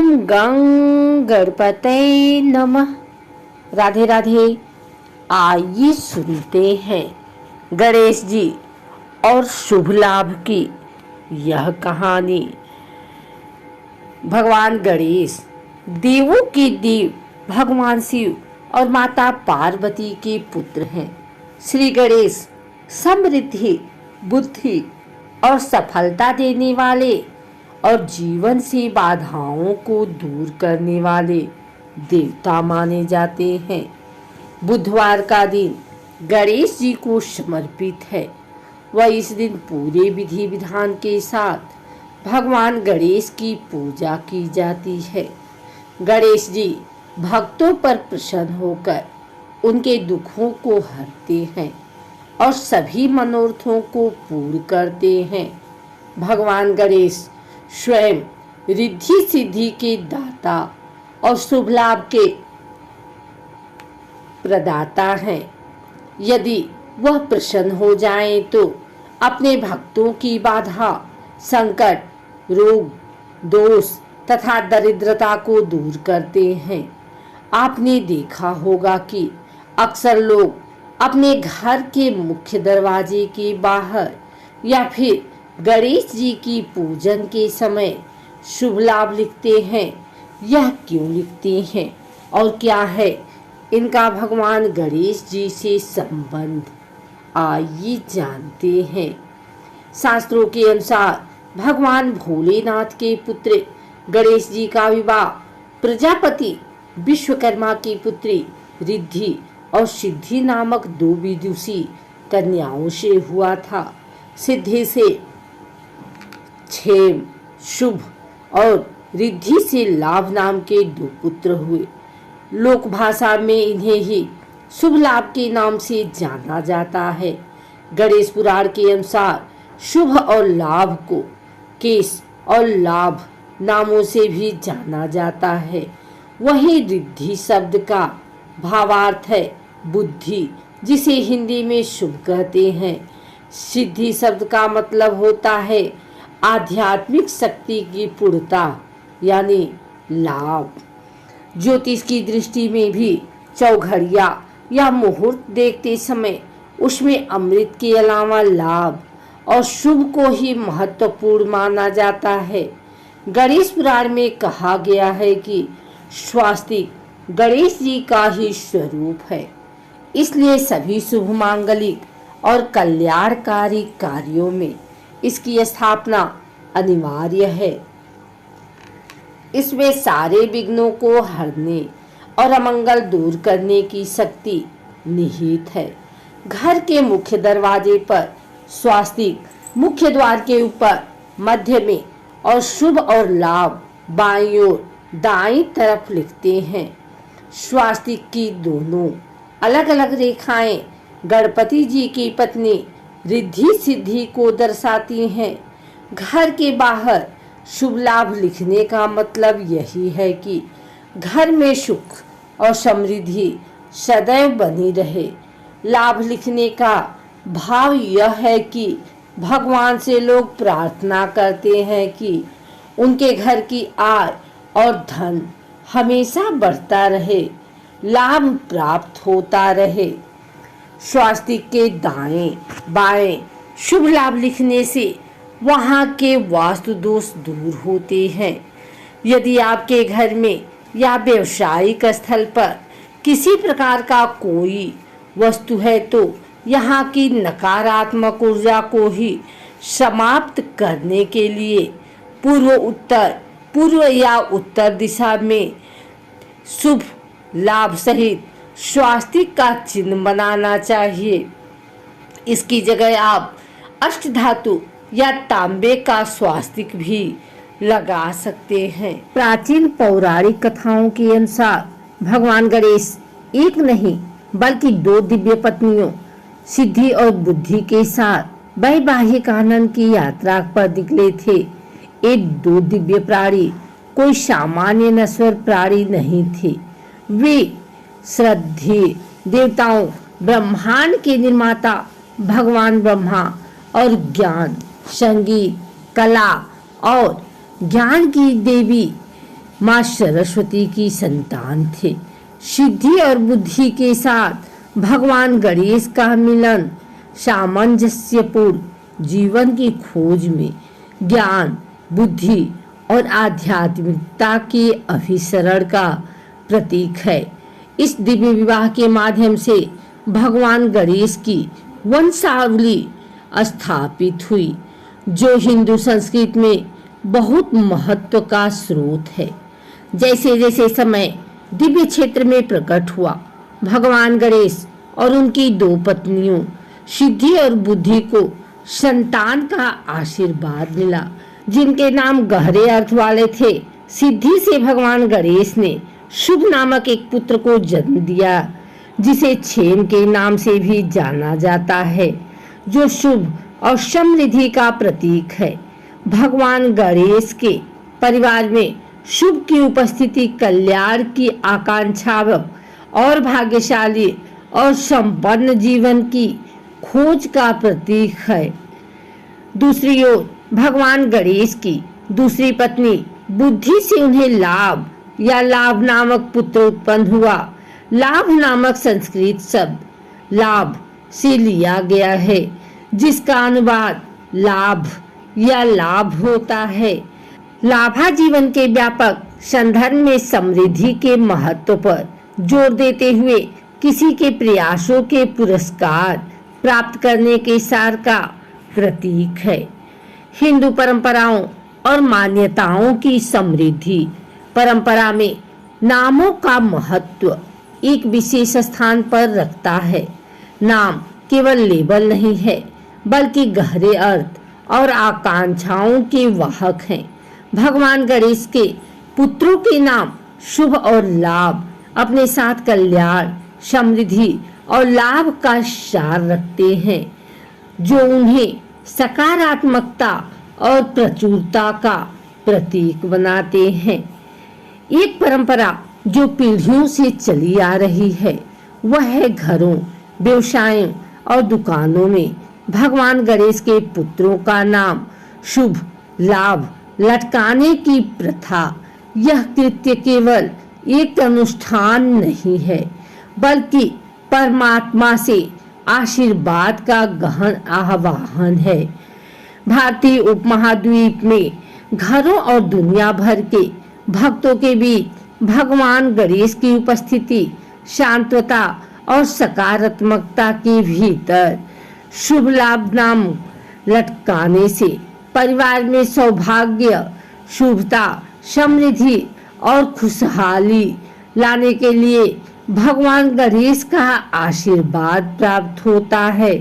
गं गणपते नमः। राधे राधे। आइए सुनते हैं गणेश जी और शुभ लाभ की यह कहानी। भगवान गणेश देवों के देव भगवान शिव और माता पार्वती के पुत्र हैं। श्री गणेश समृद्धि, बुद्धि और सफलता देने वाले और जीवन से बाधाओं को दूर करने वाले देवता माने जाते हैं। बुधवार का दिन गणेश जी को समर्पित है। वह इस दिन पूरे विधि विधान के साथ भगवान गणेश की पूजा की जाती है। गणेश जी भक्तों पर प्रसन्न होकर उनके दुखों को हरते हैं और सभी मनोरथों को पूर्ण करते हैं। भगवान गणेश स्वयं रिद्धि सिद्धि के दाता और शुभ लाभ के प्रदाता हैं। यदि वह प्रसन्न हो जाएं तो अपने भक्तों की बाधा, संकट, रोग, दोष तथा दरिद्रता को दूर करते हैं। आपने देखा होगा कि अक्सर लोग अपने घर के मुख्य दरवाजे के बाहर या फिर गणेश जी की पूजन के समय शुभ लाभ लिखते हैं। यह क्यों लिखते हैं और क्या है इनका भगवान गणेश जी से संबंध, आइए जानते हैं। शास्त्रों के अनुसार भगवान भोलेनाथ के पुत्र गणेश जी का विवाह प्रजापति विश्वकर्मा की पुत्री रिद्धि और सिद्धि नामक दो विदुषी कन्याओं से हुआ था। सिद्धि से क्षेम, शुभ और रिद्धि से लाभ नाम के दो पुत्र हुए। लोक भाषा में इन्हें ही शुभ लाभ के नाम से जाना जाता है। गणेश पुराण के अनुसार शुभ और लाभ को केश और लाभ नामों से भी जाना जाता है। वही रिद्धि शब्द का भावार्थ है बुद्धि, जिसे हिंदी में शुभ कहते हैं। सिद्धि शब्द का मतलब होता है आध्यात्मिक शक्ति की पूर्णता यानी लाभ। ज्योतिष की दृष्टि में भी चौघड़िया या मुहूर्त देखते समय उसमें अमृत के अलावा लाभ और शुभ को ही महत्वपूर्ण माना जाता है। गणेश पुराण में कहा गया है कि स्वास्तिक गणेश जी का ही स्वरूप है, इसलिए सभी शुभ मांगलिक और कल्याणकारी कार्यों में इसकी स्थापना अनिवार्य है। इसमें सारे विघ्नों को हरने और अमंगल दूर करने की शक्ति निहित है। घर के मुख्य दरवाजे पर स्वास्तिक, मुख्य द्वार के ऊपर, मध्य में और शुभ और लाभ बाईं ओर दाईं तरफ लिखते हैं। स्वास्तिक की दोनों अलग अलग रेखाएं गणपति जी की पत्नी रिद्धि सिद्धि को दर्शाती हैं। घर के बाहर शुभ लाभ लिखने का मतलब यही है कि घर में सुख और समृद्धि सदैव बनी रहे। लाभ लिखने का भाव यह है कि भगवान से लोग प्रार्थना करते हैं कि उनके घर की आय और धन हमेशा बढ़ता रहे, लाभ प्राप्त होता रहे। स्वास्तिक के दाएं बाएं शुभ लाभ लिखने से वहां के वास्तु दोष दूर होते हैं। यदि आपके घर में या व्यवसायिक स्थल पर किसी प्रकार का कोई वस्तु है तो यहाँ की नकारात्मक ऊर्जा को ही समाप्त करने के लिए पूर्व या उत्तर दिशा में शुभ लाभ सहित स्वास्तिक का चिन्ह बनाना चाहिए। इसकी जगह आप अष्ट धातु या तांबे का स्वास्तिक भी लगा सकते हैं। प्राचीन पौराणिक कथाओं के अनुसार भगवान गणेश एक नहीं बल्कि दो दिव्य पत्नियों सिद्धि और बुद्धि के साथ वैवाहिक आनंद की यात्रा पर निकले थे। ये दो दिव्य प्राणी कोई सामान्य नश्वर प्राणी नहीं थे। वे श्रद्धेय देवताओं, ब्रह्मांड के निर्माता भगवान ब्रह्मा और ज्ञान, संगीत, कला और ज्ञान की देवी माँ सरस्वती की संतान थे। सिद्धि और बुद्धि के साथ भगवान गणेश का मिलन सामंजस्यपूर्ण जीवन की खोज में ज्ञान, बुद्धि और आध्यात्मिकता के अभिसरण का प्रतीक है। इस दिव्य विवाह के माध्यम से भगवान गणेश की वंशावली स्थापित हुई, जो हिंदू संस्कृति में बहुत महत्व का स्रोत है। जैसे जैसे समय दिव्य क्षेत्र में प्रकट हुआ, भगवान गणेश और उनकी दो पत्नियों सिद्धि और बुद्धि को संतान का आशीर्वाद मिला, जिनके नाम गहरे अर्थ वाले थे। सिद्धि से भगवान गणेश ने शुभ नामक एक पुत्र को जन्म दिया, जिसे क्षेम के नाम से भी जाना जाता है, जो शुभ और समृद्धि का प्रतीक है। भगवान गणेश के परिवार में शुभ की उपस्थिति कल्याण की आकांक्षा और भाग्यशाली और संपन्न जीवन की खोज का प्रतीक है। दूसरी ओर भगवान गणेश की दूसरी पत्नी बुद्धि से उन्हें लाभ या लाभ नामक पुत्र उत्पन्न हुआ। लाभ नामक संस्कृत शब्द लाभ से लिया गया है, जिसका अनुवाद लाभ या लाभ होता है। लाभा जीवन के व्यापक संदर्भ में समृद्धि के महत्व पर जोर देते हुए किसी के प्रयासों के पुरस्कार प्राप्त करने के सार का प्रतीक है। हिंदू परंपराओं और मान्यताओं की समृद्धि परंपरा में नामों का महत्व एक विशेष स्थान पर रखता है। नाम केवल लेबल नहीं है, बल्कि गहरे अर्थ और आकांक्षाओं के वाहक हैं। भगवान गणेश के पुत्रों के नाम शुभ और लाभ अपने साथ कल्याण, समृद्धि और लाभ का सार रखते हैं, जो उन्हें सकारात्मकता और प्रचुरता का प्रतीक बनाते हैं। एक परंपरा जो पीढ़ियों से चली आ रही है, वह है घरों, व्यवसायों और दुकानों में भगवान गणेश के पुत्रों का नाम शुभ लाभ लटकाने की प्रथा। यह कृत्य केवल एक अनुष्ठान नहीं है, बल्कि परमात्मा से आशीर्वाद का गहन आह्वान है। भारतीय उपमहाद्वीप में घरों और दुनिया भर के भक्तों के बीच भगवान गणेश की उपस्थिति शांतता और सकारात्मकता के भीतर शुभ लाभ नाम लटकाने से परिवार में सौभाग्य, शुभता, समृद्धि और खुशहाली लाने के लिए भगवान गणेश का आशीर्वाद प्राप्त होता है।